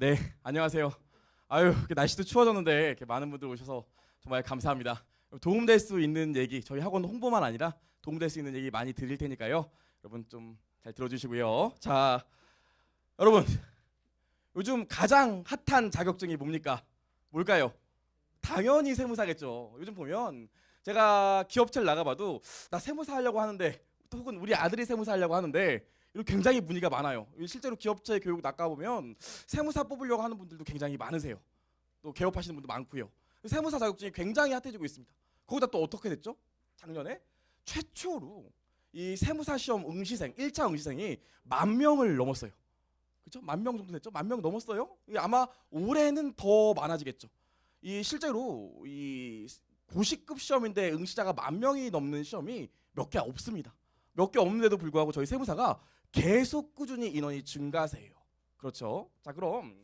네, 안녕하세요. 아유, 날씨도 추워졌는데 이렇게 많은 분들 오셔서 정말 감사합니다. 도움될 수 있는 얘기, 저희 학원 홍보만 아니라 도움될 수 있는 얘기 많이 드릴 테니까요. 여러분 좀 잘 들어주시고요. 자, 여러분 요즘 가장 핫한 자격증이 뭡니까? 뭘까요? 당연히 세무사겠죠. 요즘 보면 제가 기업체를 나가봐도 나 세무사 하려고 하는데 또 혹은 우리 아들이 세무사 하려고 하는데 이렇게 굉장히 문의가 많아요. 실제로 기업체 교육 나가보면 세무사 뽑으려고 하는 분들도 굉장히 많으세요. 또 개업하시는 분도 많고요. 세무사 자격증이 굉장히 핫해지고 있습니다. 거기다 또 어떻게 됐죠? 작년에 최초로 이 세무사 시험 응시생 1차 응시생이 10,000명을 넘었어요. 그렇죠? 10,000명 정도 됐죠? 10,000명 넘었어요. 아마 올해는 더 많아지겠죠. 이 실제로 이 고시급 시험인데 응시자가 10,000명이 넘는 시험이 몇 개 없습니다. 몇 개 없는데도 불구하고 저희 세무사가 계속 꾸준히 인원이 증가세요. 그렇죠? 자, 그럼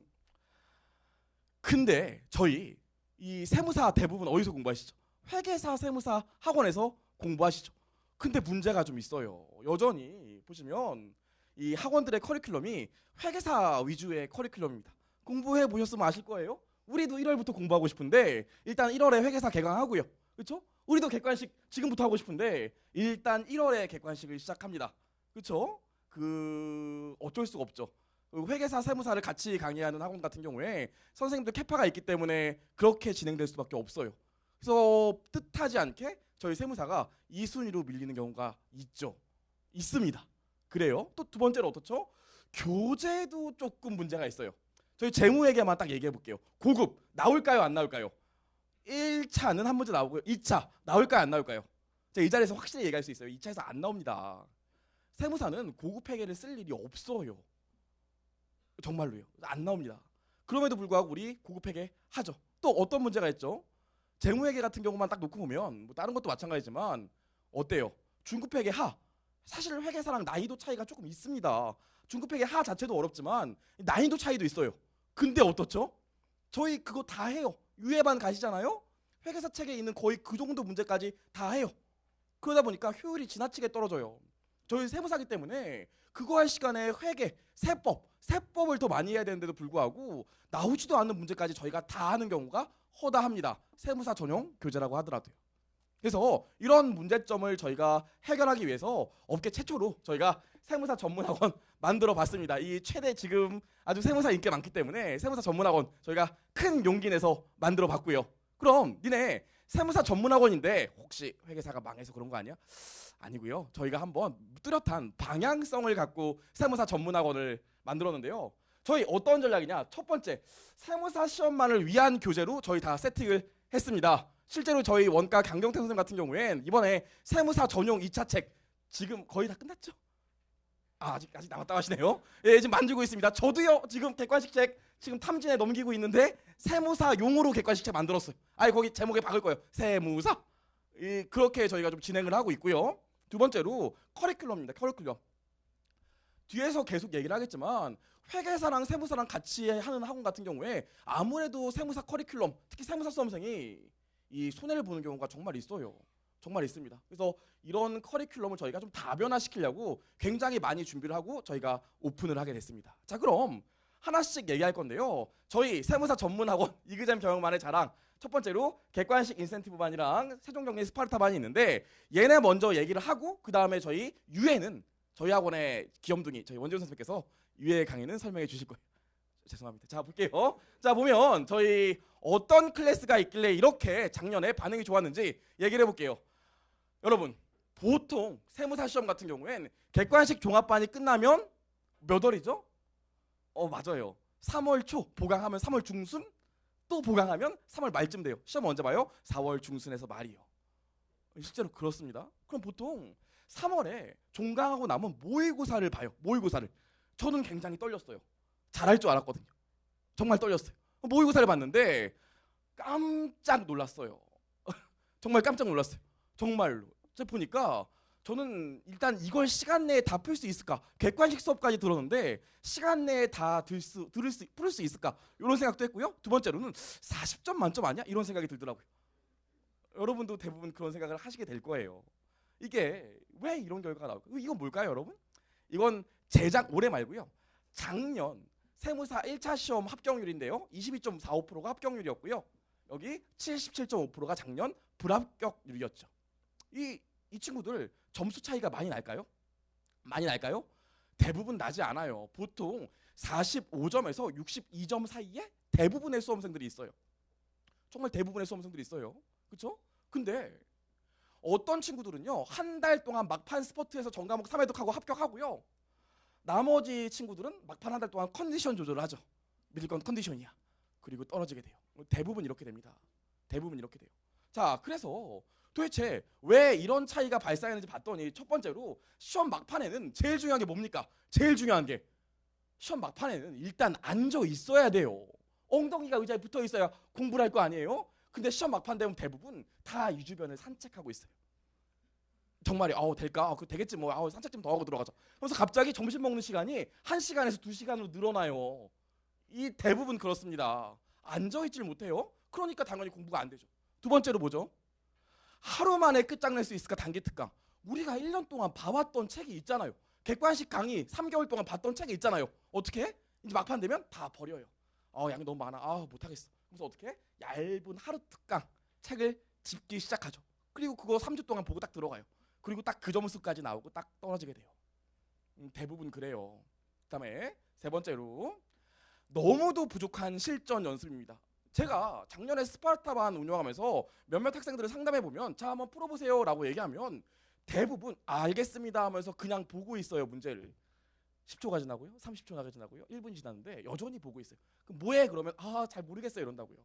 근데 저희 이 세무사 대부분 어디서 공부하시죠? 회계사 세무사 학원에서 공부하시죠. 근데 문제가 좀 있어요. 여전히 보시면 이 학원들의 커리큘럼이 회계사 위주의 커리큘럼입니다. 공부해 보셨으면 아실 거예요. 우리도 1월부터 공부하고 싶은데 일단 1월에 회계사 개강하고요. 그렇죠? 우리도 객관식 지금부터 하고 싶은데 일단 1월에 객관식을 시작합니다. 그렇죠? 어쩔 수가 없죠. 회계사 세무사를 같이 강의하는 학원 같은 경우에 선생님들 캐파가 있기 때문에 그렇게 진행될 수밖에 없어요. 그래서 뜻하지 않게 저희 세무사가 2순위로 밀리는 경우가 있습니다. 그래요. 또 두 번째로 어떻죠? 교재도 조금 문제가 있어요. 저희 재무회계만 딱 얘기해 볼게요. 고급 나올까요? 안 나올까요? 1차는 한 문제 나오고요. 2차 나올까요? 안 나올까요? 제가 이 자리에서 확실히 얘기할 수 있어요. 2차에서 안 나옵니다. 세무사는 고급 회계를 쓸 일이 없어요. 정말로요. 안 나옵니다. 그럼에도 불구하고 우리 고급 회계 하죠. 또 어떤 문제가 있죠? 재무회계 같은 경우만 딱 놓고 보면 뭐 다른 것도 마찬가지지만 어때요? 중급회계 하 사실 회계사랑 난이도 차이가 조금 있습니다. 중급회계 하 자체도 어렵지만 난이도 차이도 있어요. 근데 어떻죠? 저희 그거 다 해요. 유예반 가시잖아요. 회계사 책에 있는 거의 그 정도 문제까지 다 해요. 그러다 보니까 효율이 지나치게 떨어져요. 저희 세무사기 때문에 그거 할 시간에 회계, 세법을 더 많이 해야 되는데도 불구하고 나오지도 않는 문제까지 저희가 다 하는 경우가 허다합니다. 세무사 전용 교재라고 하더라도요. 그래서 이런 문제점을 저희가 해결하기 위해서 업계 최초로 저희가 세무사 전문학원 만들어 봤습니다. 이 최대 지금 아주 세무사 인기 많기 때문에 세무사 전문학원 저희가 큰 용기 내서 만들어 봤고요. 그럼 니네 세무사 전문학원인데 혹시 회계사가 망해서 그런 거 아니야? 아니고요. 저희가 한번 뚜렷한 방향성을 갖고 세무사 전문학원을 만들었는데요. 저희 어떤 전략이냐? 첫 번째, 세무사 시험만을 위한 교재로 저희 다 세팅을 했습니다. 실제로 저희 원가 강경태 선생님 같은 경우엔 이번에 세무사 전용 2차 책 지금 거의 다 끝났죠? 아직 남았다고 하시네요. 예, 지금 만들고 있습니다. 저도요. 지금 객관식 책 지금 탐진에 넘기고 있는데 세무사용으로 객관식 책 만들었어요. 아니 거기 제목에 박을 거예요. 세무사. 그렇게 저희가 좀 진행을 하고 있고요. 두 번째로 커리큘럼입니다. 커리큘럼. 뒤에서 계속 얘기를 하겠지만 회계사랑 세무사랑 같이 하는 학원 같은 경우에 아무래도 세무사 커리큘럼, 특히 세무사 수험생이 이 손해를 보는 경우가 정말 있어요. 정말 있습니다. 그래서 이런 커리큘럼을 저희가 좀 다변화시키려고 굉장히 많이 준비를 하고 저희가 오픈을 하게 됐습니다. 자, 그럼 하나씩 얘기할 건데요. 저희 세무사 전문학원 이그잼 경영만의 자랑 첫 번째로 객관식 인센티브 반이랑 세종정리 스파르타 반이 있는데 얘네 먼저 얘기를 하고 그 다음에 저희 유예는 저희 학원의 귀염둥이 저희 원재훈 선생님께서 유예 강의는 설명해 주실 거예요. 죄송합니다. 자, 볼게요. 자, 보면 저희 어떤 클래스가 있길래 이렇게 작년에 반응이 좋았는지 얘기를 해볼게요. 여러분, 보통 세무사 시험 같은 경우엔 객관식 종합반이 끝나면 몇 월이죠? 맞아요. 3월 초 보강하면 3월 중순, 또 보강하면 3월 말쯤 돼요. 시험 언제 봐요? 4월 중순에서 말이요. 실제로 그렇습니다. 그럼 보통 3월에 종강하고 나면 모의고사를 봐요. 모의고사를. 저는 굉장히 떨렸어요. 잘할 줄 알았거든요. 정말 떨렸어요. 모의고사를 봤는데 깜짝 놀랐어요. 정말 깜짝 놀랐어요. 정말로. 제가 보니까 저는 일단 이걸 시간 내에 다 풀 수 있을까? 객관식 수업까지 들었는데 시간 내에 다 풀 수 있을까? 이런 생각도 했고요. 두 번째로는 40점 만점 아니야? 이런 생각이 들더라고요. 여러분도 대부분 그런 생각을 하시게 될 거예요. 이게 왜 이런 결과가 나올까요? 이건 뭘까요, 여러분? 이건 올해 말고요. 작년 세무사 1차 시험 합격률인데요. 22.45%가 합격률이었고요. 여기 77.5%가 작년 불합격률이었죠. 이 친구들 점수 차이가 많이 날까요? 많이 날까요? 대부분 나지 않아요. 보통 45점에서 62점 사이에 대부분의 수험생들이 있어요. 정말 대부분의 수험생들이 있어요. 그렇죠? 근데 어떤 친구들은요, 한 달 동안 막판 스포트에서 전과목 3회독하고 합격하고요. 나머지 친구들은 막판 한 달 동안 컨디션 조절을 하죠. 믿을 건 컨디션이야. 그리고 떨어지게 돼요. 대부분 이렇게 됩니다. 대부분 이렇게 돼요. 자, 그래서 도대체 왜 이런 차이가 발생했는지 봤더니 첫 번째로 시험 막판에는 제일 중요한 게 뭡니까? 제일 중요한 게 시험 막판에는 일단 앉아 있어야 돼요. 엉덩이가 의자에 붙어 있어야 공부를 할 거 아니에요? 근데 시험 막판 되면 대부분 다 이 주변을 산책하고 있어요. 정말이 될까? 그 되겠지 뭐. 산책 좀 더 하고 들어가자. 그래서 갑자기 점심 먹는 시간이 1시간에서 2시간으로 늘어나요. 이 대부분 그렇습니다. 앉아 있질 못해요. 그러니까 당연히 공부가 안 되죠. 두 번째로 뭐죠? 하루 만에 끝장낼 수 있을까? 단기 특강. 우리가 1년 동안 봐왔던 책이 있잖아요. 객관식 강의 3개월 동안 봤던 책이 있잖아요. 어떻게 해? 이제 막판 되면 다 버려요. 양이 너무 많아. 못하겠어. 그래서 어떻게 해? 얇은 하루 특강 책을 집기 시작하죠. 그리고 그거 3주 동안 보고 딱 들어가요. 그리고 딱 그 점수까지 나오고 딱 떨어지게 돼요. 대부분 그래요. 그다음에 세 번째로 너무도 부족한 실전 연습입니다. 제가 작년에 스파르타반 운영하면서 몇몇 학생들을 상담해보면 자 한번 풀어보세요 라고 얘기하면 대부분 알겠습니다 하면서 그냥 보고 있어요. 문제를 10초가 지나고요, 30초가 지나고요, 1분이 지났는데 여전히 보고 있어요. 그럼 뭐해? 그러면 잘 모르겠어요 이런다고요.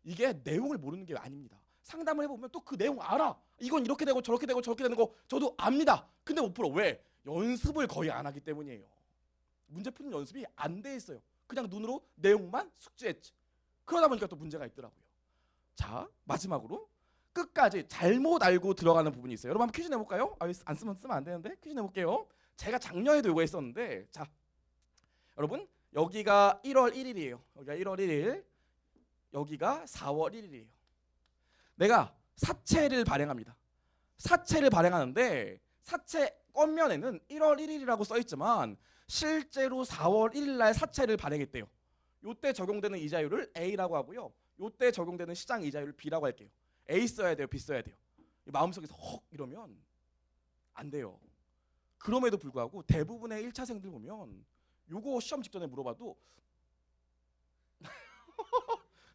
이게 내용을 모르는 게 아닙니다. 상담을 해보면 또 그 내용 알아. 이건 이렇게 되고 저렇게 되고 저렇게 되는 거 저도 압니다. 근데 못 풀어. 왜? 연습을 거의 안 하기 때문이에요. 문제 푸는 연습이 안 돼 있어요. 그냥 눈으로 내용만 숙지했지. 그러다 보니까 또 문제가 있더라고요. 자, 마지막으로 끝까지 잘못 알고 들어가는 부분이 있어요. 여러분 한번 퀴즈 내볼까요? 안 쓰면 안 되는데 퀴즈 내볼게요. 제가 작년에도 이거 했었는데 자, 여러분 여기가 1월 1일이에요. 여기가 1월 1일, 여기가 4월 1일이에요. 내가 사채를 발행합니다. 사채를 발행하는데 사채 겉면에는 1월 1일이라고 써있지만 실제로 4월 1일 날 사채를 발행했대요. 요때 적용되는 이자율을 A라고 하고요. 요때 적용되는 시장 이자율을 B라고 할게요. A 써야 돼요? B 써야 돼요? 마음속에서 헉 이러면 안 돼요. 그럼에도 불구하고 대부분의 1차생들 보면 요거 시험 직전에 물어봐도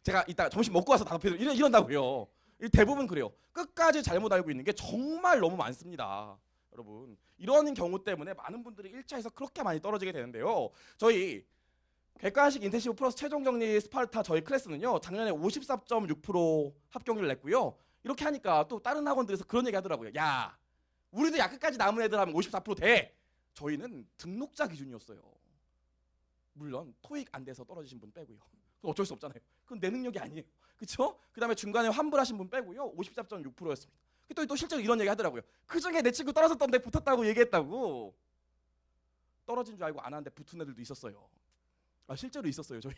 제가 이따 점심 먹고 와서 답해도 이런다고요. 대부분 그래요. 끝까지 잘못 알고 있는 게 정말 너무 많습니다. 여러분 이런 경우 때문에 많은 분들이 1차에서 그렇게 많이 떨어지게 되는데요. 저희 객관식 인텐시브 플러스 최종 정리 스파르타 저희 클래스는요. 작년에 54.6% 합격률 냈고요. 이렇게 하니까 또 다른 학원들에서 그런 얘기 하더라고요. 야, 우리도 야 끝까지 남은 애들 하면 54% 돼. 저희는 등록자 기준이었어요. 물론 토익 안 돼서 떨어지신 분 빼고요. 그건 어쩔 수 없잖아요. 그건 내 능력이 아니에요. 그렇죠? 그다음에 중간에 환불하신 분 빼고요. 54.6%였습니다. 또 실제로 이런 얘기 하더라고요. 그중에 내 친구 떨어졌던데 붙었다고 얘기했다고. 떨어진 줄 알고 안 하는데 붙은 애들도 있었어요. 실제로 있었어요. 저희.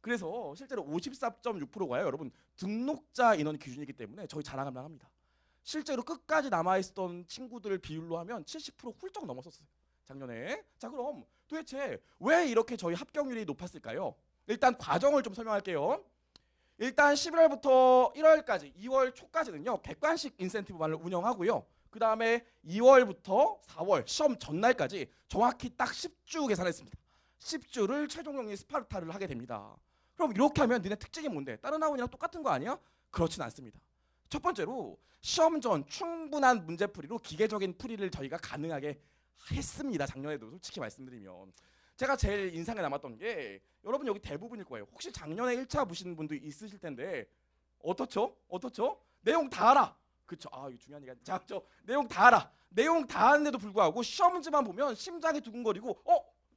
그래서 실제로 54.6%가요. 여러분 등록자 인원 기준이기 때문에 저희 자랑하면 합니다. 실제로 끝까지 남아있었던 친구들 비율로 하면 70% 훌쩍 넘었었어요. 작년에. 자, 그럼 도대체 왜 이렇게 저희 합격률이 높았을까요? 일단 과정을 좀 설명할게요. 일단 11월부터 1월까지 2월 초까지는요. 객관식 인센티브반을 운영하고요. 그 다음에 2월부터 4월 시험 전날까지 정확히 딱 10주 계산했습니다. 10주를 최종 정리 스파르타를 하게 됩니다. 그럼 이렇게 하면 니네 특징이 뭔데? 다른 학원이랑 똑같은 거 아니야? 그렇진 않습니다. 첫 번째로 시험 전 충분한 문제풀이로 기계적인 풀이를 저희가 가능하게 했습니다. 작년에도 솔직히 말씀드리면. 제가 제일 인상에 남았던 게 여러분 여기 대부분일 거예요. 혹시 작년에 1차 보시는 분도 있으실 텐데 어떻죠? 내용 다 알아. 그쵸? 이거 중요한 얘기야. 자, 내용 다 알아. 내용 다 아는데도 불구하고 시험 문제만 보면 심장이 두근거리고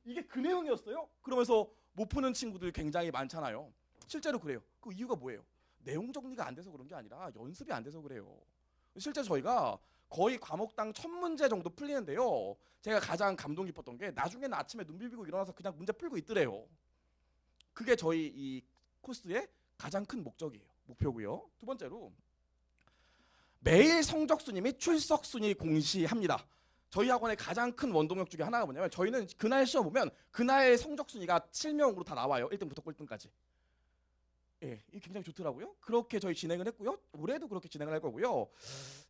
이게 그 내용이었어요? 그러면서 못 푸는 친구들 굉장히 많잖아요. 실제로 그래요. 그 이유가 뭐예요? 내용 정리가 안 돼서 그런 게 아니라 연습이 안 돼서 그래요. 실제 저희가 거의 과목당 1000문제 정도 풀리는데요. 제가 가장 감동 깊었던 게 나중에는 아침에 눈 비비고 일어나서 그냥 문제 풀고 있더래요. 그게 저희 이 코스의 가장 큰 목표고요. 두 번째로 매일 성적순위 및 출석순위 공시합니다. 저희 학원의 가장 큰 원동력 중에 하나가 뭐냐면 저희는 그날 시험 보면 그날 성적 순위가 실명으로 다 나와요. 1등부터 꼴등까지. 예, 이게 굉장히 좋더라고요. 그렇게 저희 진행을 했고요. 올해도 그렇게 진행을 할 거고요.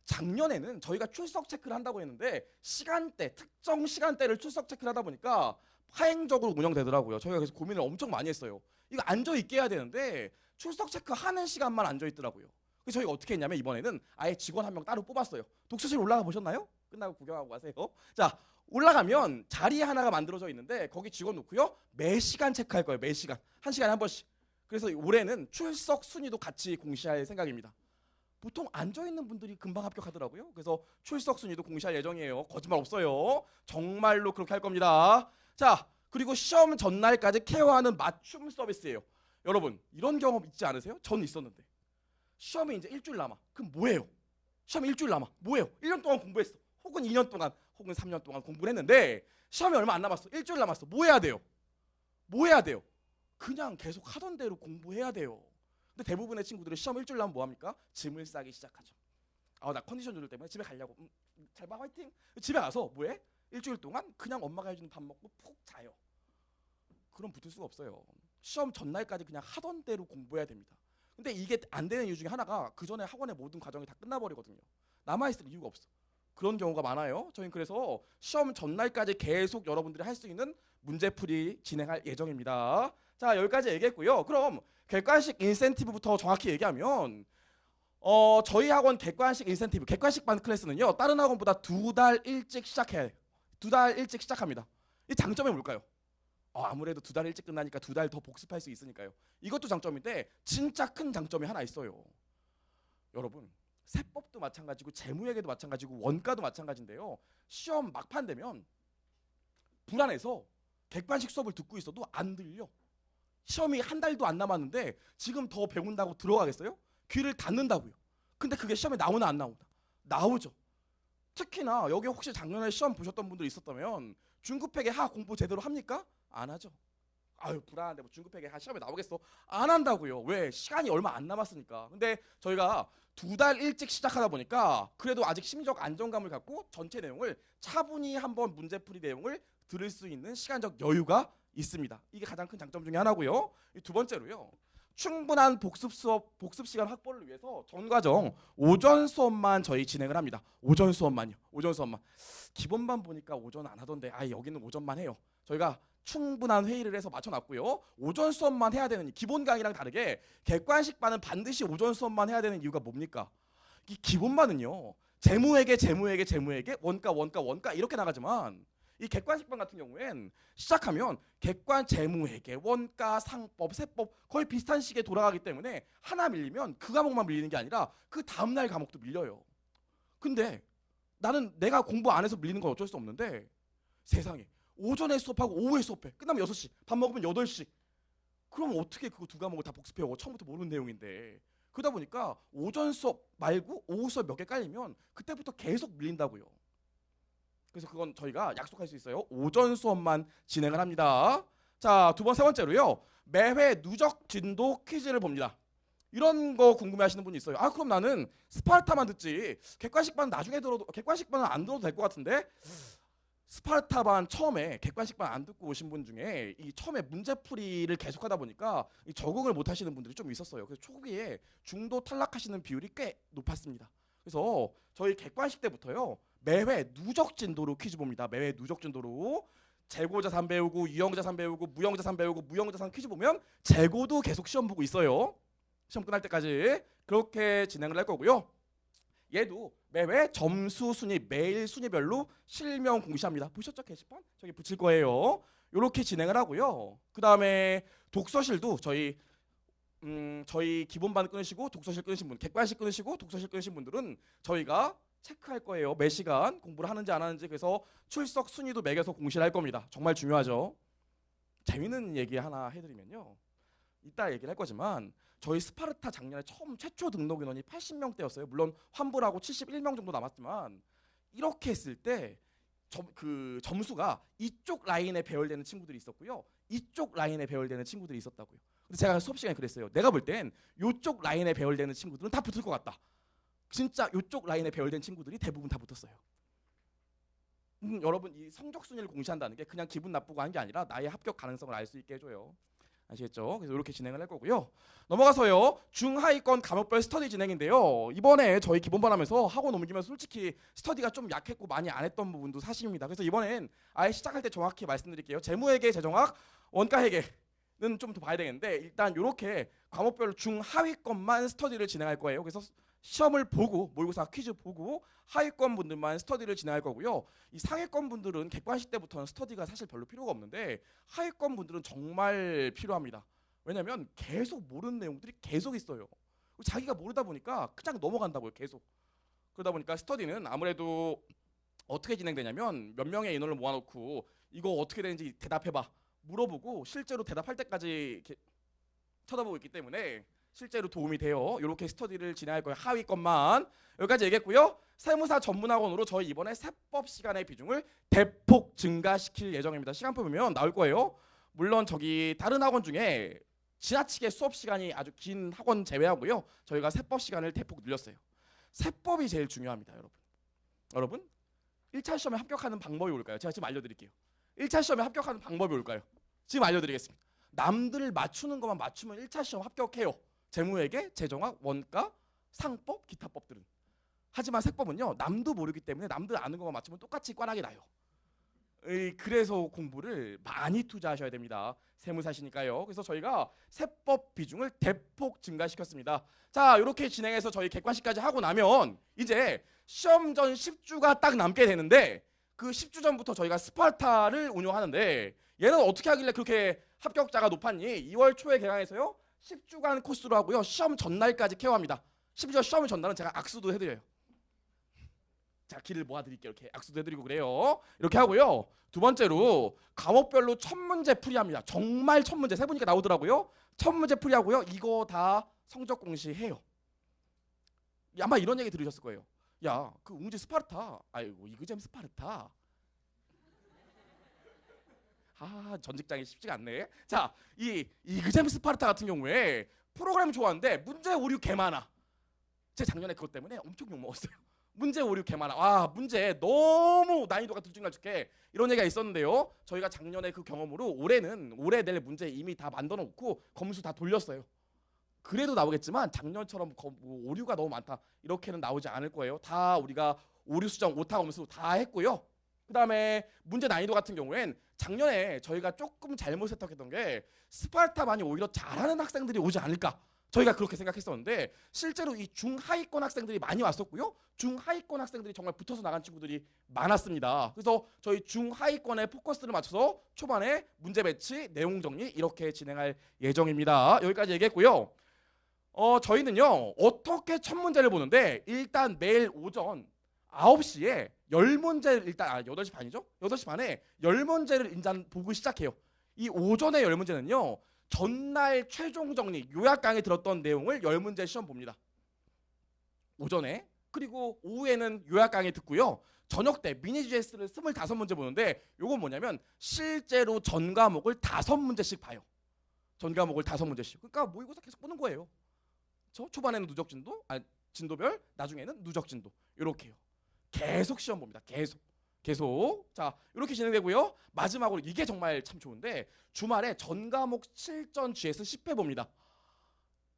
작년에는 저희가 출석 체크를 한다고 했는데 시간대, 특정 시간대를 출석 체크를 하다 보니까 파행적으로 운영되더라고요. 저희가 그래서 고민을 엄청 많이 했어요. 이거 앉아있게 해야 되는데 출석 체크하는 시간만 앉아있더라고요. 그래서 저희가 어떻게 했냐면 이번에는 아예 직원 한 명 따로 뽑았어요. 독서실 올라가 보셨나요? 끝나고 구경하고 가세요. 자, 올라가면 자리 하나가 만들어져 있는데 거기 직원 놓고요. 매 시간 체크할 거예요. 매 시간. 한 시간에 한 번씩. 그래서 올해는 출석 순위도 같이 공시할 생각입니다. 보통 앉아있는 분들이 금방 합격하더라고요. 그래서 출석 순위도 공시할 예정이에요. 거짓말 없어요. 정말로 그렇게 할 겁니다. 자, 그리고 시험 전날까지 케어하는 맞춤 서비스예요. 여러분, 이런 경험 있지 않으세요? 저는 있었는데. 시험이 이제 일주일 남아. 그럼 뭐해요? 시험이 일주일 남아. 뭐해요? 1년 동안 공부했어. 혹은 2년 동안, 혹은 3년 동안 공부를 했는데 시험이 얼마 안 남았어. 일주일 남았어. 뭐 해야 돼요? 뭐 해야 돼요? 그냥 계속 하던 대로 공부해야 돼요. 근데 대부분의 친구들은 시험 일주일 남으면 뭐합니까? 짐을 싸기 시작하죠. 나 컨디션 조절 때문에 집에 가려고. 잘 봐, 화이팅. 집에 가서 뭐해? 일주일 동안 그냥 엄마가 해주는 밥 먹고 푹 자요. 그럼 붙을 수가 없어요. 시험 전날까지 그냥 하던 대로 공부해야 됩니다. 근데 이게 안 되는 이유 중에 하나가 그 전에 학원의 모든 과정이 다 끝나버리거든요. 남아있을 이유가 없어. 그런 경우가 많아요. 저희는 그래서 시험 전날까지 계속 여러분들이 할 수 있는 문제풀이 진행할 예정입니다. 자, 여기까지 얘기했고요. 그럼 객관식 인센티브부터 정확히 얘기하면 저희 학원 객관식 인센티브, 객관식 반 클래스는요. 다른 학원보다 2달 일찍 시작해야 해요. 2달 일찍 시작합니다. 이 장점이 뭘까요? 아무래도 2달 일찍 끝나니까 2달 더 복습할 수 있으니까요. 이것도 장점인데 진짜 큰 장점이 하나 있어요. 여러분, 세법도 마찬가지고 재무회계도 마찬가지고 원가도 마찬가지인데요. 시험 막판 되면 불안해서 객관식 수업을 듣고 있어도 안 들려. 시험이 한 달도 안 남았는데 지금 더 배운다고 들어가겠어요? 귀를 닫는다고요. 근데 그게 시험에 나오나 안 나오나? 나오죠. 특히나 여기 혹시 작년에 시험 보셨던 분들 있었다면 중급회계 하 공부 제대로 합니까? 안 하죠. 아유, 불안한데 뭐 중급회계 하 시험에 나오겠어? 안 한다고요. 왜? 시간이 얼마 안 남았으니까. 근데 저희가 2달 일찍 시작하다 보니까 그래도 아직 심리적 안정감을 갖고 전체 내용을 차분히 한번 문제풀이 내용을 들을 수 있는 시간적 여유가 있습니다. 이게 가장 큰 장점 중에 하나고요. 두 번째로요. 충분한 복습 시간 확보를 위해서 전 과정 오전 수업만 저희 진행을 합니다. 오전 수업만요. 오전 수업만. 기본반 보니까 오전 안 하던데 여기는 오전만 해요. 저희가 충분한 회의를 해서 맞춰놨고요. 오전 수업만 해야 되는, 기본 강의랑 다르게 객관식 반은 반드시 오전 수업만 해야 되는 이유가 뭡니까? 이 기본반은요. 재무회계, 원가 이렇게 나가지만 이 객관식 반 같은 경우엔 시작하면 객관, 재무회계, 원가, 상법, 세법 거의 비슷한 시기에 돌아가기 때문에 하나 밀리면 그 과목만 밀리는 게 아니라 그 다음날 과목도 밀려요. 근데 나는 내가 공부 안 해서 밀리는 건 어쩔 수 없는데 세상에 오전에 수업하고 오후에 수업해. 끝나면 6시, 밥 먹으면 8시. 그럼 어떻게 그거 두 과목을 다 복습해오고 처음부터 모르는 내용인데. 그러다 보니까 오전 수업 말고 오후 수업 몇 개 깔리면 그때부터 계속 밀린다고요. 그래서 그건 저희가 약속할 수 있어요. 오전 수업만 진행을 합니다. 자, 세 번째로요. 매회 누적 진도 퀴즈를 봅니다. 이런 거 궁금해하시는 분이 있어요. 그럼 나는 스파르타만 듣지. 객관식 반 나중에 들어도, 객관식 반은 안 들어도 될 것 같은데. 스파르타반 처음에 객관식 반 안 듣고 오신 분 중에 이 처음에 문제풀이를 계속하다 보니까 이 적응을 못 하시는 분들이 좀 있었어요. 그래서 초기에 중도 탈락하시는 비율이 꽤 높았습니다. 그래서 저희 객관식 때부터요. 매회 누적 진도로 퀴즈 봅니다. 매회 누적 진도로. 재고자산 배우고 유형자산 배우고 무형자산 배우고 무형자산 퀴즈 보면 재고도 계속 시험 보고 있어요. 시험 끝날 때까지 그렇게 진행을 할 거고요. 얘도 매회 점수 순위, 매일 순위별로 실명 공시합니다. 보셨죠? 게시판? 저기 붙일 거예요. 이렇게 진행을 하고요. 그 다음에 독서실도 저희 기본반 끊으시고 독서실 끊으신 분, 객관식 끊으시고 독서실 끊으신 분들은 저희가 체크할 거예요. 매 시간 공부를 하는지 안 하는지. 그래서 출석 순위도 매겨서 공시를 할 겁니다. 정말 중요하죠. 재밌는 얘기 하나 해드리면요. 이따 얘기를 할 거지만 저희 스파르타 작년에 최초 등록 인원이 80명대였어요. 물론 환불하고 71명 정도 남았지만 이렇게 했을 때 점수가 이쪽 라인에 배열되는 친구들이 있었고요. 이쪽 라인에 배열되는 친구들이 있었다고요. 근데 제가 수업 시간에 그랬어요. 내가 볼 땐 이쪽 라인에 배열되는 친구들은 다 붙을 것 같다. 진짜 이쪽 라인에 배열된 친구들이 대부분 다 붙었어요. 여러분 이 성적 순위를 공시한다는 게 그냥 기분 나쁘고 한 게 아니라 나의 합격 가능성을 알 수 있게 해줘요. 아시겠죠? 그래서 이렇게 진행을 할 거고요. 넘어가서요. 중하위권 과목별 스터디 진행인데요. 이번에 저희 기본반 하면서 학원 옮기면서 솔직히 스터디가 좀 약했고 많이 안 했던 부분도 사실입니다. 그래서 이번엔 아예 시작할 때 정확히 말씀드릴게요. 재무회계, 재정학, 원가회계는 좀 더 봐야 되겠는데 일단 이렇게 과목별로 중하위권만 스터디를 진행할 거예요. 그래서 시험을 보고 모의고사 퀴즈 보고 하위권 분들만 스터디를 진행할 거고요. 이 상위권 분들은 객관식 때부터는 스터디가 사실 별로 필요가 없는데 하위권 분들은 정말 필요합니다. 왜냐면 계속 모르는 내용들이 계속 있어요. 자기가 모르다 보니까 그냥 넘어간다고요. 계속. 그러다 보니까 스터디는 아무래도 어떻게 진행되냐면 몇 명의 인원을 모아놓고 이거 어떻게 되는지 대답해봐 물어보고 실제로 대답할 때까지 이렇게 쳐다보고 있기 때문에 실제로 도움이 돼요. 이렇게 스터디를 진행할 거예요. 하위권만. 여기까지 얘기했고요. 세무사 전문학원으로 저희 이번에 세법 시간의 비중을 대폭 증가시킬 예정입니다. 시간표 보면 나올 거예요. 물론 저기 다른 학원 중에 지나치게 수업 시간이 아주 긴 학원 제외하고요. 저희가 세법 시간을 대폭 늘렸어요. 세법이 제일 중요합니다. 여러분 1차 시험에 합격하는 방법이 뭘까요? 제가 지금 알려드릴게요. 1차 시험에 합격하는 방법이 뭘까요? 지금 알려드리겠습니다. 남들을 맞추는 것만 맞추면 1차 시험 합격해요. 재무회계, 재정학, 원가, 상법, 기타 법들은. 하지만 세법은요. 남도 모르기 때문에 남들 아는 것만 맞추면 똑같이 꽈락이 나요. 그래서 공부를 많이 투자하셔야 됩니다. 세무사시니까요. 그래서 저희가 세법 비중을 대폭 증가시켰습니다. 자, 이렇게 진행해서 저희 객관식까지 하고 나면 이제 시험 전 10주가 딱 남게 되는데 그 10주 전부터 저희가 스파르타를 운영하는데 얘는 어떻게 하길래 그렇게 합격자가 높았니? 2월 초에 개강해서요. 10주간 코스로 하고요. 시험 전날까지 케어합니다. 심지어 시험 전날은 제가 악수도 해드려요. 자, 길을 모아드릴게요. 이렇게 악수도 해드리고 그래요. 이렇게 하고요. 두 번째로 과목별로 첫 문제 풀이합니다. 정말 첫 문제 세 보니까 나오더라고요. 첫 문제 풀이하고요. 이거 다 성적 공시해요. 아마 이런 얘기 들으셨을 거예요. 야, 그 웅지 스파르타. 아이고 이그잼 스파르타. 아, 전 직장이 쉽지가 않네. 자, 이 이그잼 스파르타 같은 경우에 프로그램 좋아하는데 문제 오류 개 많아. 제 작년에 그것 때문에 엄청 욕 먹었어요. 문제 오류 개 많아. 와, 문제 너무 난이도가 들쭉날쭉해. 이런 얘기가 있었는데요. 저희가 작년에 그 경험으로 올해 낼 문제 이미 다 만들어 놓고 검수 다 돌렸어요. 그래도 나오겠지만 작년처럼 오류가 너무 많다 이렇게는 나오지 않을 거예요. 다 우리가 오류 수정, 오타 검수 다 했고요. 그 다음에 문제 난이도 같은 경우엔 작년에 저희가 조금 잘못 세탁했던 게 스파르타반이 오히려 잘하는 학생들이 오지 않을까 저희가 그렇게 생각했었는데 실제로 이 중하위권 학생들이 많이 왔었고요. 중하위권 학생들이 정말 붙어서 나간 친구들이 많았습니다. 그래서 저희 중하위권에 포커스를 맞춰서 초반에 문제 배치, 내용 정리 이렇게 진행할 예정입니다. 여기까지 얘기했고요. 저희는요. 어떻게 첫 문제를 보는데 일단 매일 오전 9시에 10문제를 일단 8시 반이죠? 8시 반에 10문제를 일단 보고 시작해요. 이 오전에 10문제는요. 전날 최종 정리 요약 강의 들었던 내용을 10문제 시험 봅니다. 오전에. 그리고 오후에는 요약 강의 듣고요. 저녁 때 미니 GS를 25문제 보는데 요건 뭐냐면 실제로 전 과목을 5문제씩 봐요. 전 과목을 5문제씩. 그러니까 모의고사 계속 보는 거예요. 초반에는 누적 진도, 진도별, 나중에는 누적 진도. 이렇게요. 계속 시험 봅니다. 계속. 자, 이렇게 진행되고요. 마지막으로 이게 정말 참 좋은데 주말에 전 과목 실전 GS 10회 봅니다.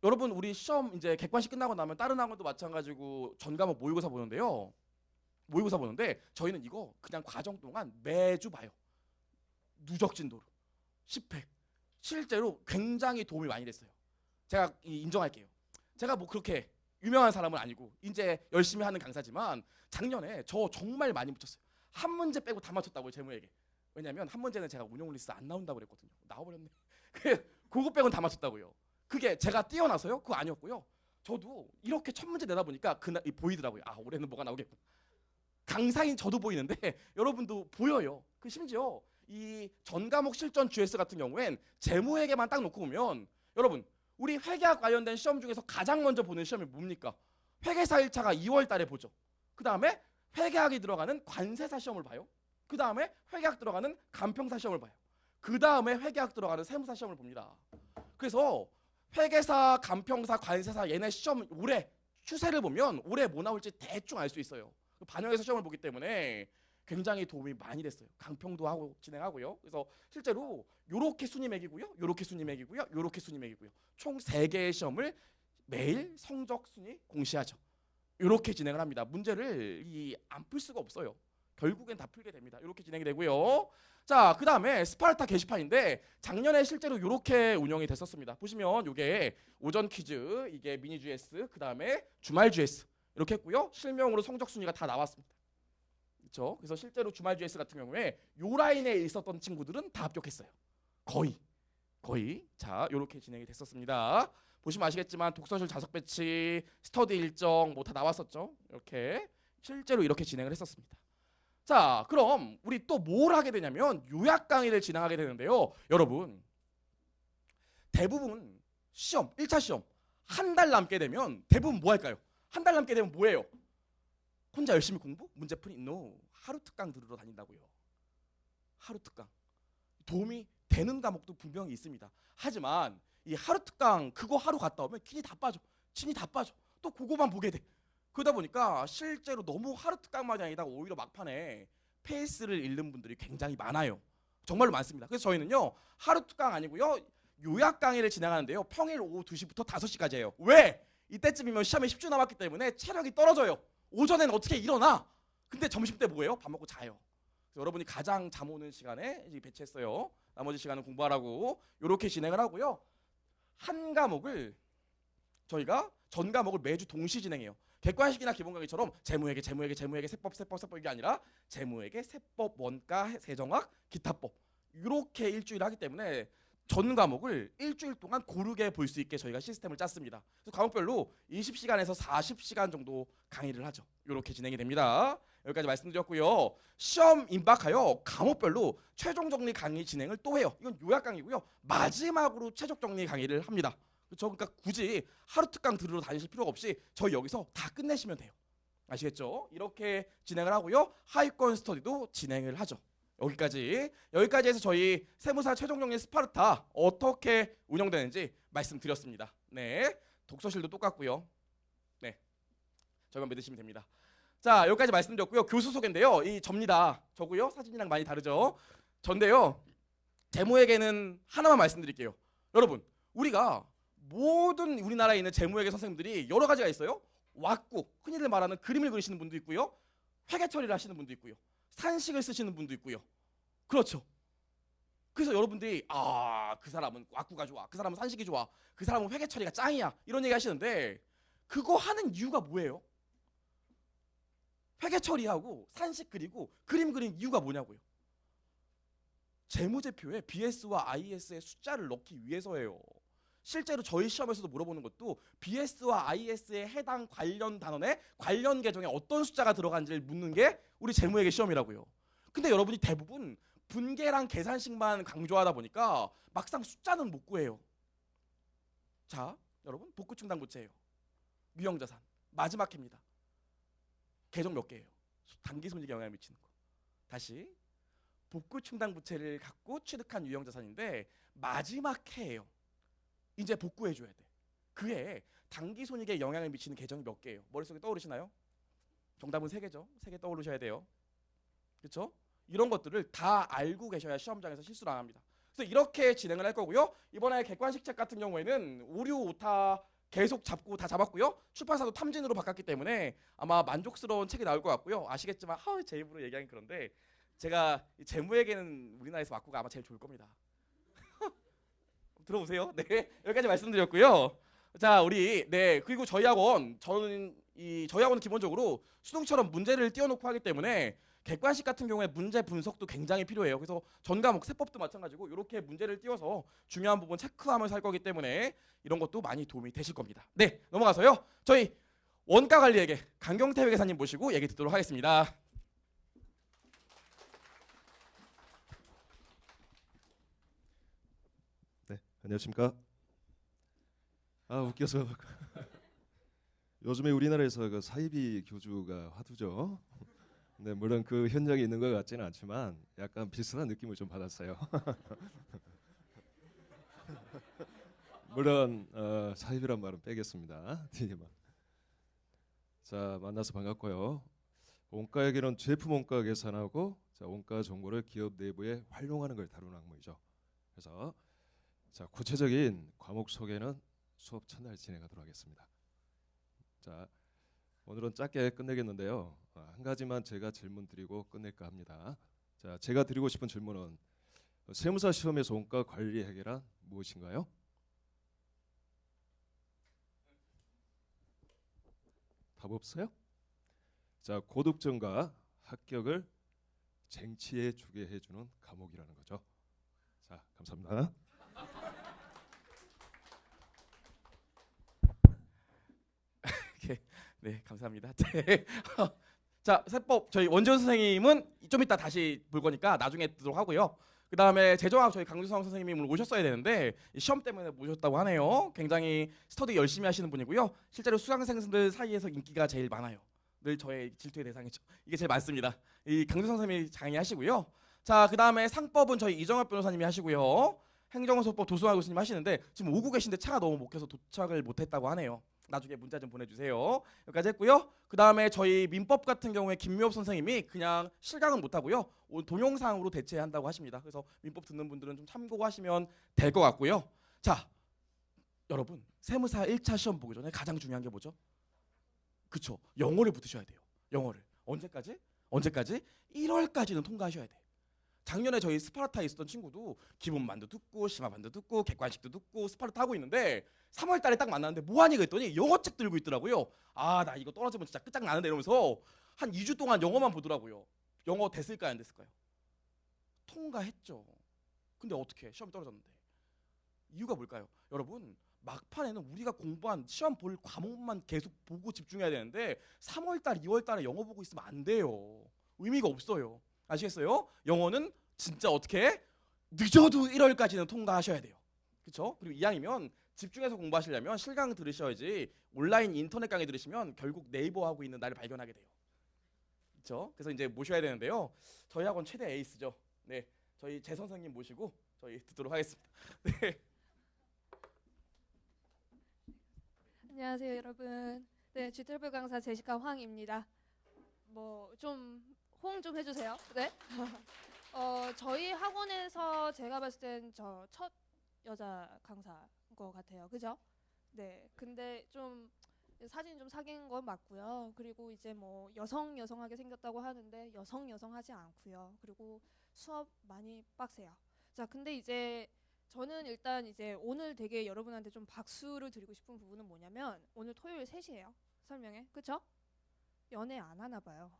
여러분 우리 시험 이제 객관식 끝나고 나면 다른 학원도 마찬가지고 전 과목 모의고사 보는데요. 모의고사 보는데 저희는 이거 그냥 과정 동안 매주 봐요. 누적 진도로 10회. 실제로 굉장히 도움이 많이 됐어요. 제가 인정할게요. 제가 뭐 그렇게 유명한 사람은 아니고 이제 열심히 하는 강사지만 작년에 저 정말 많이 붙였어요. 한 문제 빼고 다 맞췄다고요. 재무에게. 왜냐면 한 문제는 제가 운용 리스트 안 나온다고 그랬거든요. 나와버렸네. 그거 빼고는 다 맞췄다고요. 그게 제가 뛰어나서요? 그거 아니었고요. 저도 이렇게 첫 문제 내다 보니까 그날 보이더라고요. 아, 올해는 뭐가 나오겠구나. 강사인 저도 보이는데 여러분도 보여요. 그 심지어 이 전 과목 실전 GS 같은 경우엔 재무회계만 딱 놓고 보면 여러분 우리 회계학 관련된 시험 중에서 가장 먼저 보는 시험이 뭡니까? 회계사 1차가 2월 달에 보죠. 그 다음에 회계학이 들어가는 관세사 시험을 봐요. 그 다음에 회계학 들어가는 간평사 시험을 봐요. 그 다음에 회계학 들어가는 세무사 시험을 봅니다. 그래서 회계사, 간평사, 관세사 얘네 시험 올해 추세를 보면 올해 뭐 나올지 대충 알 수 있어요. 반영해서 시험을 보기 때문에 굉장히 도움이 많이 됐어요. 강평도 하고 진행하고요. 그래서 실제로 요렇게 순위 매기고요. 요렇게 순위 매기고요. 요렇게 순위 매기고요. 총 3개의 시험을 매일 성적 순위 공시하죠. 요렇게 진행을 합니다. 문제를 안 풀 수가 없어요. 결국엔 다 풀게 됩니다. 이렇게 진행이 되고요. 자, 그 다음에 스파르타 게시판인데 작년에 실제로 이렇게 운영이 됐었습니다. 보시면 이게 오전 퀴즈, 이게 미니 GS, 그 다음에 주말 GS 이렇게 했고요. 실명으로 성적 순위가 다 나왔습니다. 그렇죠? 그래서 실제로 주말 GS 같은 경우에 요 라인에 있었던 친구들은 다 합격했어요. 거의. 자, 이렇게 진행이 됐었습니다. 보시면 아시겠지만 독서실 좌석 배치, 스터디 일정 뭐 다 나왔었죠. 이렇게 실제로 이렇게 진행을 했었습니다. 자, 그럼 우리 또 뭘 하게 되냐면 요약 강의를 진행하게 되는데요. 여러분, 대부분 시험, 1차 시험 한 달 남게 되면 대부분 뭐 할까요? 한 달 남게 되면 뭐예요? 혼자 열심히 공부? 문제풀이? No. 하루 특강 들으러 다닌다고요. 하루 특강. 도움이 되는 과목도 분명히 있습니다. 하지만 이 하루 특강 그거 하루 갔다 오면 진이 다 빠져. 또 그거만 보게 돼. 그러다 보니까 실제로 너무 하루 특강만이 아니라 오히려 막판에 페이스를 잃는 분들이 굉장히 많아요. 정말로 많습니다. 그래서 저희는요 하루 특강 아니고요 요약 강의를 진행하는데요. 평일 오후 2시부터 5시까지예요. 왜? 이때쯤이면 시험에 10주 남았기 때문에 체력이 떨어져요. 오전에는 어떻게 일어나? 근데 점심 때 뭐예요? 밥 먹고 자요. 그래서 여러분이 가장 잠 오는 시간에 배치했어요. 나머지 시간은 공부하라고 이렇게 진행을 하고요. 한 과목을 저희가 전 과목을 매주 동시 진행해요. 객관식이나 기본 강의처럼 재무회계 세법 이게 아니라 재무회계 세법 원가 세정학 기타법 이렇게 일주일 하기 때문에 전 과목을 일주일 동안 고르게 볼 수 있게 저희가 시스템을 짰습니다. 그래서 과목별로 20시간에서 40시간 정도 강의를 하죠. 이렇게 진행이 됩니다. 여기까지 말씀드렸고요. 시험 임박하여 과목별로 최종 정리 강의 진행을 또 해요. 이건 요약 강의고요. 마지막으로 최종 정리 강의를 합니다. 그렇죠? 그러니까 굳이 하루 특강 들으러 다니실 필요가 없이 저희 여기서 다 끝내시면 돼요. 아시겠죠? 이렇게 진행을 하고요. 하위권 스터디도 진행을 하죠. 여기까지 해서 저희 세무사 최종 정리 스파르타 어떻게 운영되는지 말씀드렸습니다. 네, 독서실도 똑같고요. 네, 저만 믿으시면 됩니다. 자, 여기까지 말씀드렸고요. 교수 소개인데요. 이 접니다. 저고요. 사진이랑 많이 다르죠. 전데요. 재무회계는 하나만 말씀드릴게요. 여러분, 우리가 모든 우리나라에 있는 재무회계 선생님들이 여러 가지가 있어요. 왁구, 흔히들 말하는 그림을 그리시는 분도 있고요. 회계 처리를 하시는 분도 있고요. 산식을 쓰시는 분도 있고요. 그렇죠. 그래서 여러분들이 그 사람은 왁구가 좋아, 그 사람은 산식이 좋아, 그 사람은 회계 처리가 짱이야 이런 얘기 하시는데 그거 하는 이유가 뭐예요? 회계 처리하고 산식 그리고 그림 그린 이유가 뭐냐고요? 재무제표에 BS와 IS의 숫자를 넣기 위해서예요. 실제로 저희 시험에서도 물어보는 것도 BS와 IS에 해당 관련 단원에 관련 계정에 어떤 숫자가 들어간지를 묻는 게 우리 재무회계 시험이라고요. 근데 여러분이 대부분 분계랑 계산식만 강조하다 보니까 막상 숫자는 못 구해요. 자, 여러분 복구충당부채예요. 유형자산 마지막 해입니다. 계정 몇 개예요? 단기손익에 영향을 미치는 거. 다시 복구충당부채를 갖고 취득한 유형자산인데 마지막 해예요. 이제 복구해줘야 돼. 그해 단기손익에 영향을 미치는 계정이 몇 개예요? 머릿속에 떠오르시나요? 정답은 3개죠. 3개 떠오르셔야 돼요. 그렇죠? 이런 것들을 다 알고 계셔야 시험장에서 실수를 안 합니다. 그래서 이렇게 진행을 할 거고요. 이번에 객관식 책 같은 경우에는 오류 오타 계속 잡고 다 잡았고요. 출판사도 탐진으로 바꿨기 때문에 아마 만족스러운 책이 나올 것 같고요. 아시겠지만 제 입으로 얘기하긴 그런데 제가 재무회계는 우리나라에서 왁구가 아마 제일 좋을 겁니다. 들어보세요. 네, 여기까지 말씀드렸고요. 자, 우리 그리고 저희 학원은 기본적으로 수능처럼 문제를 띄워놓고 하기 때문에 객관식 같은 경우에 문제 분석도 굉장히 필요해요. 그래서 전 과목 세법도 마찬가지고 이렇게 문제를 띄워서 중요한 부분 체크하면서 할 거기 때문에 이런 것도 많이 도움이 되실 겁니다. 네, 넘어가서요. 저희 원가관리에게 강경태 회계사님 모시고 얘기 듣도록 하겠습니다. 네, 안녕하십니까. 웃겨서 요즘에 우리나라에서 그 사이비 교주가 화두죠. 네, 물론 그 현장에 있는 것 같지는 않지만 약간 비슷한 느낌을 좀 받았어요. 물론 사이비란 말은 빼겠습니다. 자, 만나서 반갑고요. 원가액에는 제품 원가 계산하고 자, 원가 정보를 기업 내부에 활용하는 걸 다루는 학문이죠. 그래서 자, 구체적인 과목 소개는 수업 첫날 진행하도록 하겠습니다. 자, 오늘은 짧게 끝내겠는데요. 한 가지만 제가 질문 드리고 끝낼까 합니다. 자, 제가 드리고 싶은 질문은 세무사 시험에서 원가 관리 해결한 무엇인가요? 답 없어요? 자, 고득점과 합격을 쟁취해 주게 해주는 과목이라는 거죠. 자, 감사합니다. 네, 감사합니다. 네. 자, 세법 저희 원지원 선생님은 좀 이따 다시 볼 거니까 나중에 듣도록 하고요. 그 다음에 재정학 저희 강주성 선생님이 오늘 오셨어야 되는데 시험 때문에 모셨다고 하네요. 굉장히 스터디 열심히 하시는 분이고요. 실제로 수강생들 사이에서 인기가 제일 많아요. 늘 저의 질투의 대상이죠. 이게 제일 많습니다. 이 강주성 선생님이 강의하시고요. 자, 그 다음에 상법은 저희 이정엽 변호사님이 하시고요. 행정소법 도수환 교수님 하시는데 지금 오고 계신데 차가 너무 목해서 도착을 못했다고 하네요. 나중에 문자 좀 보내주세요. 여기까지 했고요. 그 다음에 저희 민법 같은 경우에 김묘업 선생님이 그냥 실강은 못하고요. 동영상으로 대체한다고 하십니다. 그래서 민법 듣는 분들은 좀 참고하시면 될 것 같고요. 자, 여러분 세무사 1차 시험 보기 전에 가장 중요한 게 뭐죠? 그쵸, 영어를 붙으셔야 돼요. 영어를 언제까지? 1월까지는 통과하셔야 돼요. 작년에 저희 스파르타에 있었던 친구도 기본반도 듣고 심화반도 듣고 객관식도 듣고 스파르타 하고 있는데 3월 달에 딱 만났는데 뭐하니 그랬더니 영어책 들고 있더라고요. 아, 나 이거 떨어지면 진짜 끝장나는데 이러면서 한 2주 동안 영어만 보더라고요. 영어 됐을까요 안 됐을까요? 통과했죠. 근데 어떻게 시험이 떨어졌는데. 이유가 뭘까요? 여러분 막판에는 우리가 공부한 시험 볼 과목만 계속 보고 집중해야 되는데 3월 달 2월 달에 영어 보고 있으면 안 돼요. 의미가 없어요. 아시겠어요? 영어는 진짜 어떻게 늦어도 1월까지는 통과하셔야 돼요. 그렇죠? 그리고 이왕이면 집중해서 공부하시려면 실강 들으셔야지 온라인 인터넷 강의 들으시면 결국 네이버 하고 있는 나를 발견하게 돼요. 그렇죠? 그래서 이제 모셔야 되는데요. 저희 학원 최대 에이스죠. 네, 저희 재 선생님 모시고 저희 듣도록 하겠습니다. 네. 안녕하세요, 여러분. 네, G트러블 강사 제시카 황입니다. 뭐 좀 호응 좀 해주세요. 네. 저희 학원에서 제가 봤을 땐 저 첫 여자 강사인 것 같아요. 그죠? 네. 근데 좀 사진 좀 사귄 건 맞고요. 그리고 이제 뭐 여성하게 생겼다고 하는데 여성하지 않고요. 그리고 수업 많이 빡세요. 자, 근데 이제 저는 일단 이제 오늘 되게 여러분한테 좀 박수를 드리고 싶은 부분은 뭐냐면 오늘 토요일 3시예요. 설명회. 그쵸? 연애 안 하나 봐요.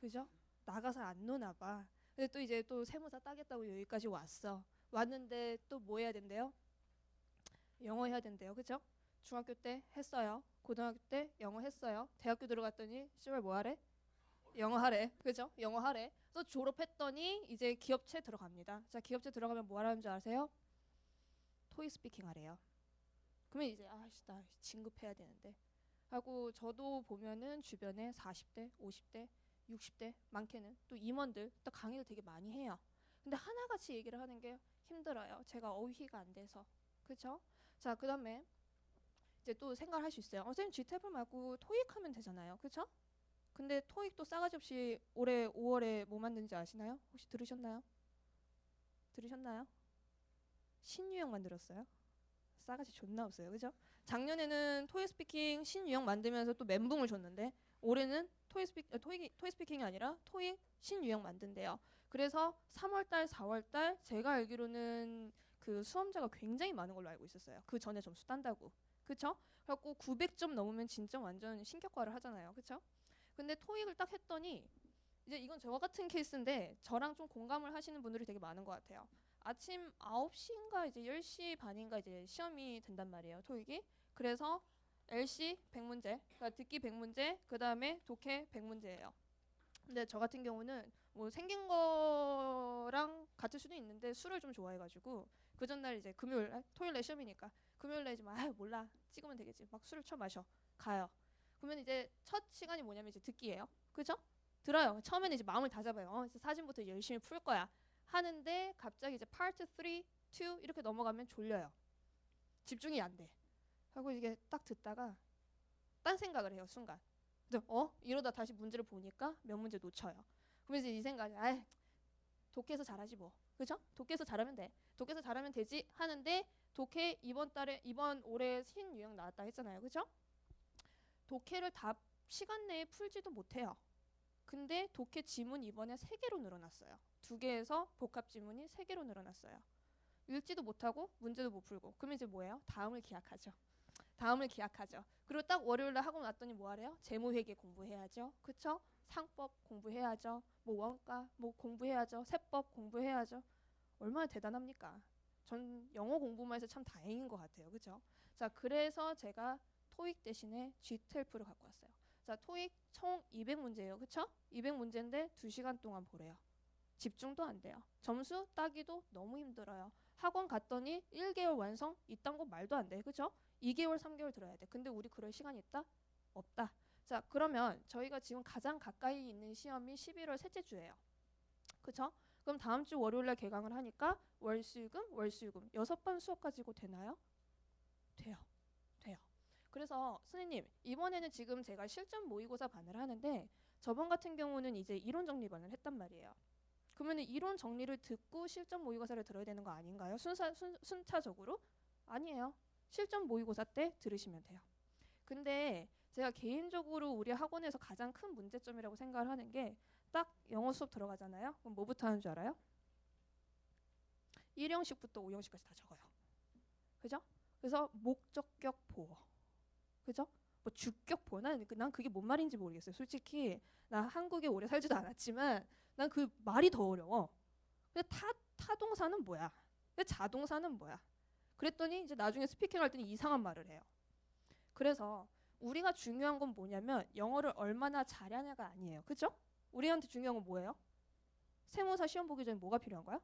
그죠? 나가서 안 노나 봐. 근데 또 이제 또 세무사 따겠다고 여기까지 왔는데 또 뭐 해야 된대요? 영어 해야 된대요. 그죠? 중학교 때 했어요. 고등학교 때 영어 했어요. 대학교 들어갔더니 씨발 뭐 하래? 영어 하래. 그죠? 영어 하래. 또 졸업했더니 이제 기업체 들어갑니다. 자, 기업체 들어가면 뭐 하라는 줄 아세요? 토익 스피킹 하래요. 그러면 이제 아씨 나 진급해야 되는데 하고 저도 보면은 주변에 40대, 50대, 60대 많게는 또 임원들 또 강의를 되게 많이 해요. 근데 하나같이 얘기를 하는 게 힘들어요. 제가 어휘가 안 돼서. 그렇죠? 자, 그다음에 이제 또 생각을 할 수 있어요. 선생님 G탭을 말고 토익 하면 되잖아요. 그렇죠? 근데 토익도 싸가지 없이 올해 5월에 뭐 만든지 아시나요? 혹시 들으셨나요? 신유형 만들었어요. 싸가지 존나 없어요. 그죠? 작년에는 토익 스피킹 신유형 만들면서 또 멘붕을 줬는데 올해는 토익 스피킹이 아니라 토익 신유형 만든대요. 그래서 3월달, 4월달 제가 알기로는 그 수험자가 굉장히 많은 걸로 알고 있었어요. 그 전에 점수 딴다고. 그쵸? 그래갖고 900점 넘으면 진짜 완전 신격화를 하잖아요. 그쵸? 근데 토익을 딱 했더니 이제 이건 저 같은 케이스인데 저랑 좀 공감을 하시는 분들이 되게 많은 것 같아요. 아침 9시인가 이제 10시 반인가 이제 시험이 된단 말이에요. 토익이. 그래서 LC 100문제, 그러니까 듣기 100문제, 그 다음에 독해 100문제예요. 근데 저 같은 경우는 뭐 생긴 거랑 같을 수도 있는데 술을 좀 좋아해가지고 그 전날 이제 토요일 날 시험이니까 금요일 날 이제 막 몰라 찍으면 되겠지 막 술을 마셔 가요. 그러면 이제 첫 시간이 뭐냐면 이제 듣기예요. 그죠? 들어요. 처음에는 이제 마음을 다잡아요. 이제 사진부터 열심히 풀 거야. 하는데 갑자기 이제 파트 3, 2 이렇게 넘어가면 졸려요. 집중이 안 돼. 하고 이게 딱 듣다가 딴 생각을 해요. 순간. 그죠? 이러다 다시 문제를 보니까 몇 문제 놓쳐요. 그러면 이제 이 생각이 독해에서 잘하지 뭐. 그죠? 독해에서 잘하면 돼. 독해에서 잘하면 되지 하는데 독해 이번 올해 신유형 나왔다 했잖아요. 그죠? 독해를 다 시간 내에 풀지도 못해요. 근데 독해 지문 이번에 3개로 늘어났어요. 2개에서 복합 지문이 3개로 늘어났어요. 읽지도 못하고 문제도 못 풀고. 그러면 이제 뭐예요? 다음을 기약하죠. 다음을 기약하죠. 그리고 딱 월요일날 하고 났더니 뭐 하래요? 재무회계 공부해야죠. 그쵸? 상법 공부해야죠. 뭐 원가 뭐 공부해야죠. 세법 공부해야죠. 얼마나 대단합니까? 전 영어 공부만 해서 참 다행인 것 같아요. 그죠? 자, 그래서 제가 토익 대신에 GTLF를 갖고 왔어요. 자, 토익 총 200문제예요. 그쵸? 200문제인데 2시간 동안 보래요. 집중도 안 돼요. 점수 따기도 너무 힘들어요. 학원 갔더니 1개월 완성? 이딴 거 말도 안 돼. 그죠? 2개월, 3개월 들어야 돼. 근데 우리 그럴 시간 있다? 없다. 자, 그러면 저희가 지금 가장 가까이 있는 시험이 11월 셋째 주예요. 그쵸? 그럼 다음 주 월요일날 개강을 하니까 월수금 6번 수업 가지고 되나요? 돼요. 그래서 선생님 이번에는 지금 제가 실전 모의고사 반을 하는데 저번 같은 경우는 이제 이론 정리반을 했단 말이에요. 그러면 이론 정리를 듣고 실전 모의고사를 들어야 되는 거 아닌가요? 순차적으로? 아니에요. 실전 모의고사 때 들으시면 돼요. 근데 제가 개인적으로 우리 학원에서 가장 큰 문제점이라고 생각을 하는 게 딱 영어 수업 들어가잖아요. 그럼 뭐부터 하는 줄 알아요? 1형식부터 5형식까지 다 적어요. 그죠? 그래서 목적격 보어. 그죠? 뭐 주격 보어. 난 그게 뭔 말인지 모르겠어요. 솔직히 나 한국에 오래 살지도 않았지만 난 그 말이 더 어려워. 근데 타동사는 뭐야? 근데 자동사는 뭐야? 그랬더니 이제 나중에 스피킹 할 때는 이상한 말을 해요. 그래서 우리가 중요한 건 뭐냐면 영어를 얼마나 잘하냐가 아니에요. 그죠? 우리한테 중요한 건 뭐예요? 세무사 시험 보기 전에 뭐가 필요한 거야?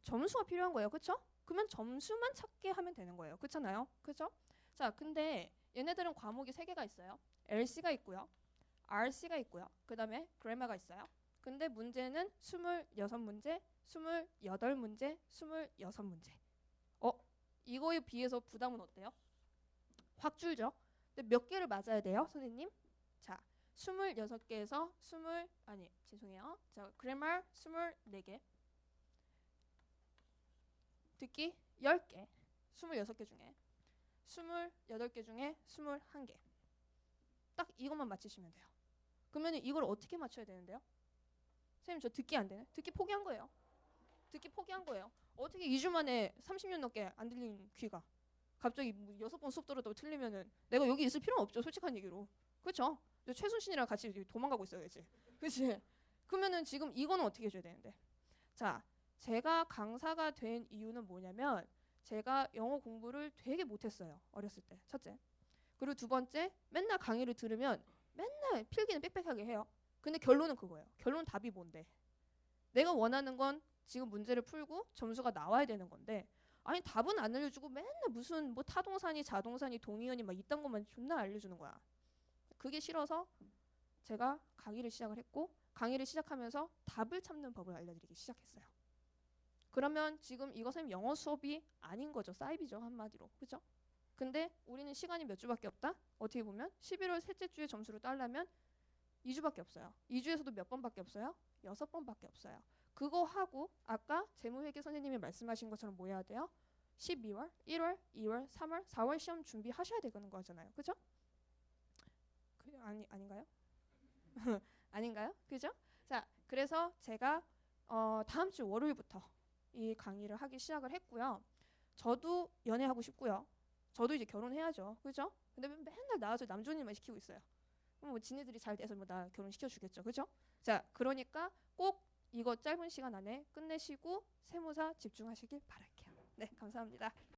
점수가 필요한 거예요. 그쵸? 그러면 점수만 찾게 하면 되는 거예요. 그렇잖아요. 그죠? 자, 근데 얘네들은 과목이 3개가 있어요. LC가 있고요. RC가 있고요. 그 다음에 그래머가 있어요. 근데 문제는 26문제, 28문제, 26문제. 이거에 비해서 부담은 어때요? 확 줄죠? 근데 몇 개를 맞아야 돼요, 선생님? 자, 26개에서 자, 그래머 24개. 듣기 10개. 26개 중에. 28개 중에 21개. 딱 이것만 맞히시면 돼요. 그러면 이걸 어떻게 맞춰야 되는데요? 선생님 저 듣기 안 되네. 듣기 포기한 거예요. 어떻게 2주 만에 30년 넘게 안 들린 귀가 갑자기 6번 수업 들어도 틀리면은 내가 여기 있을 필요는 없죠. 솔직한 얘기로. 그렇죠? 최순신이랑 같이 도망가고 있어야지. 그렇지? 그러면은 지금 이거는 어떻게 해줘야 되는데? 자, 제가 강사가 된 이유는 뭐냐면 제가 영어 공부를 되게 못했어요. 어렸을 때. 첫째. 그리고 두 번째, 맨날 강의를 들으면 맨날 필기는 빽빽하게 해요. 근데 결론은 그거예요. 결론 답이 뭔데? 내가 원하는 건 지금 문제를 풀고 점수가 나와야 되는 건데 아니 답은 안 알려주고 맨날 무슨 뭐 타동사니 자동사니 동의어니 막 이딴 것만 존나 알려주는 거야. 그게 싫어서 제가 강의를 시작을 했고 강의를 시작하면서 답을 찾는 법을 알려드리기 시작했어요. 그러면 지금 이거 선생님 영어 수업이 아닌 거죠. 사이비죠. 한마디로. 그죠? 근데 우리는 시간이 몇 주밖에 없다? 어떻게 보면 11월 셋째 주에 점수를 따려면 2주밖에 없어요. 2주에서도 몇 번밖에 없어요? 6번밖에 없어요. 그거 하고 아까 재무회계 선생님이 말씀하신 것처럼 뭐 해야 돼요? 12월, 1월, 2월, 3월, 4월 시험 준비하셔야 되는 거잖아요. 그죠? 아닌가요? 아닌가요? 그죠? 자, 그래서 제가 다음 주 월요일부터 이 강의를 하기 시작을 했고요. 저도 연애하고 싶고요. 저도 이제 결혼해야죠. 그죠? 근데 맨날 나와서 남조님만 시키고 있어요. 그럼 뭐 지네들이 잘 돼서 뭐 나 결혼시켜주겠죠. 그죠? 자, 그러니까 꼭 이거 짧은 시간 안에 끝내시고 세무사 집중하시길 바랄게요. 네, 감사합니다.